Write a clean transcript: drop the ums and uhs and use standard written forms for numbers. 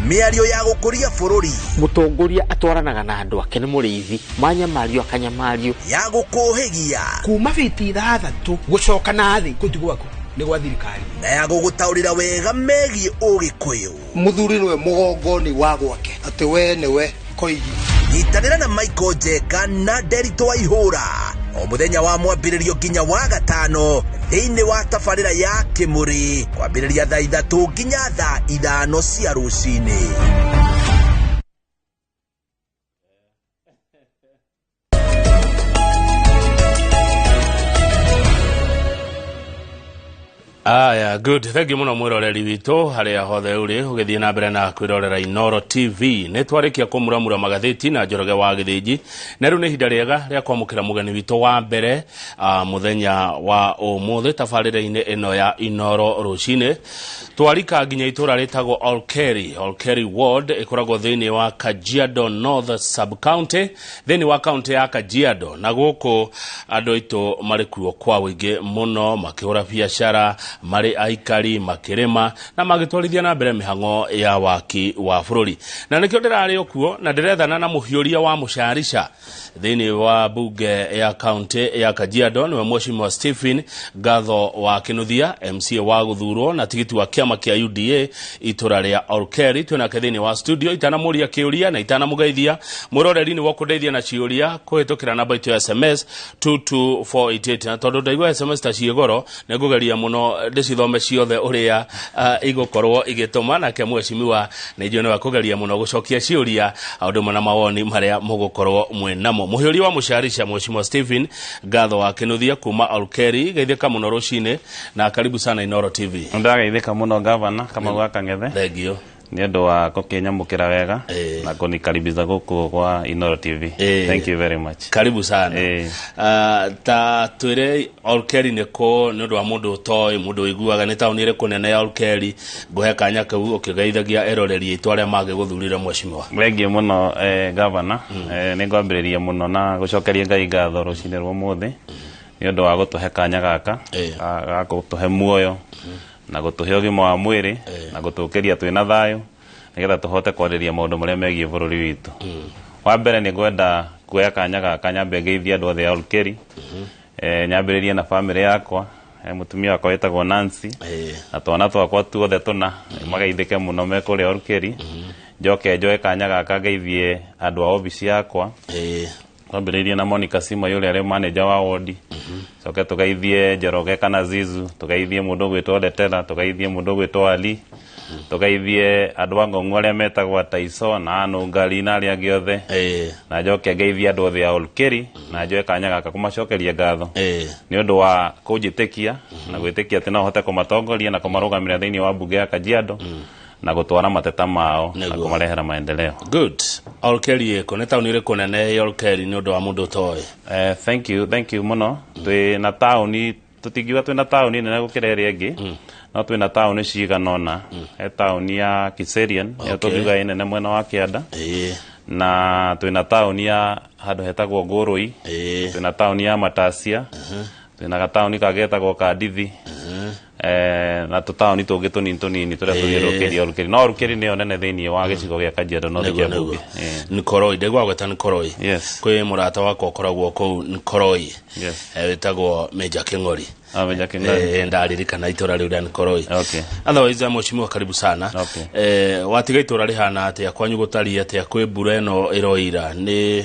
Miario ya gukuria bururi. Mutongoria atwaranaga na andu ake ni muriithi. Manyamario akanyamario. Ya gukuhigia. Kuma biti 6 gucoka na thi kutigwaku ni gwa thirikari. Na ya gugutaurira wega megi ugikuyu. Muthuri niwe mugongoni wa gwake. Ati we niwe koigi. Nyitanira na Michael Jeka na Derito Waihura. O muthenya wa mwambiririo nginya wa gatano thiini wa tabarira ya Kimuri kwambiriria thaa 3 nginya thaa 5 cia rucini. Aya, good. Thank you muno mwiroreri witu haria hothe uri ugithie na mbere na kwirorera Inoro TV. Netwarikia kumuramura magatheti na Njoroge wa Githiji. Na riu ni hinda riega ria kwamukira mugeni witu wa mbere muthenya wa umuthi tabarira-ini ino ya Inoro rucini. Twarika nginya itura ritagwo Olkeri Ward ikoragwo thiini wa Kajiado North Sub County, thiini wa county ya Kajiado. Na guku andu aitu mari kuo kwa wingi muno makihura biashara, mari aikari makirima na magitwarithia na mbere mihango ya waki wa bururi. Na nikio ndirari okuo na ndirethana na muhiuria wa musharisha thiini wa bunge ya county ya Kajiado niwe Mheshimiwa Stephen Gatho wa Kinuthia, MCA wa guthurwo na tigiti wa kiama kia UDA itura ria Olkeri. Twina thiini wa studio itana muria kiuria na itana mugeithia muroreri ni wokudeithia na ciuria kuhitukira namba itu ya SMS 22488. Na tondu ndaigua SMS ta ciegoro nigugeria muno ndicithome ciothe uria igukorwo igituma na ke Mheshimiwa na ijone wa kugeria muno gucokia ciuria aundu mana mawoni maria mugukorwo mwenamo. Muhiuria wa musharisha Mheshimiwa Stephen Gatho wa Kinuthia kuma Olkeri, geithika muno rucini na karibu sana Inoro TV. Ndageithika muno gavana kama gwaka ngethe. Thank you. Ni undu wa kukinyamukira wega na kunikaribisha guku kwa Inoro TV. Thank you very much. Karibu sana. Ta twire Olkeri niko ni undu wa mundu toy mundu iguaga ni tauni ire kunene ya Olkeri nguhe kanya kau ukigeithagia eroreri itware mage guthurira Mheshimiwa. Wengi muno gavana ni ngwambiriria muno na gucokeria Ngai ngatho rucini rwa muthi ni undu wa gutuhe kanya gaka ga gutuhe muoyo na gutuhe ugima wa mwiri na gutukiria twina thayo nigetha tuhote kwariria maundu maria megie bururi witu. Wa mbere ni gwenda kuoya kanya gaka nyambe ngeithia andu othe a Olkeri, nyambiririe na family yakwa, mutumia wakwa wetagwo Nancy na twana twakwa tuothe tuna magaithike muno me kuri Olkeri. Njoke njoe kanya gaka ngeithie andu a office yakwa, twambiririe na Monica Sima yule ari manager wa ward, soke tugaithie Njoroge kana Zizu, tugaithie mundu gwitwo Letera, tugaithie mundu gwitwo Ali, tugaithie andu a Ngong'o aria metagwo Taiso na Nungari na aria angĩ othe, na njoke ngeithie andu othe a Olkeri na njoe kanya gaka kumacokeria ngatho ni undu wa kunjitikia na gwitikia ati no hote kumatongoria na kumarugamira thiini wa bunge ya Kajiado na gutwara mateta mao na kumarehera maendeleo. Good. Olkeri eko ne tauni ire kunene ya Olkeri ni undu wa mundu toy. Thank you muno. Twi na tauni tutigiwa twi na tauni nene gukira iri ingi. No twi na tauni ciganona. Tauni ya Kiserian ya tugiga inene mwena wa Kianda. Na twi na tauni ya handu hetagwo Ngurui. Twi na tauni ya Matasia. Twi na tauni kagetagwo Kandithi. Na tutaoni tungi tunini turia tugirukiria Olkeri. No Olkeri ni onene thiini wa gicigo gia Kajiado no thike bunge. Nikoroi ndegwa gweta Nikoroi. Kwi murata wako koragwo ku Nikoroi. Wetagwo Major King'ori. Major King'ori. Ndaririkana itura riu ria Nikoroi. Otherwise Mheshimiwa karibu sana. Watiga itura rihana atia kwanyu gutari atia kwi mbura ino iroira ni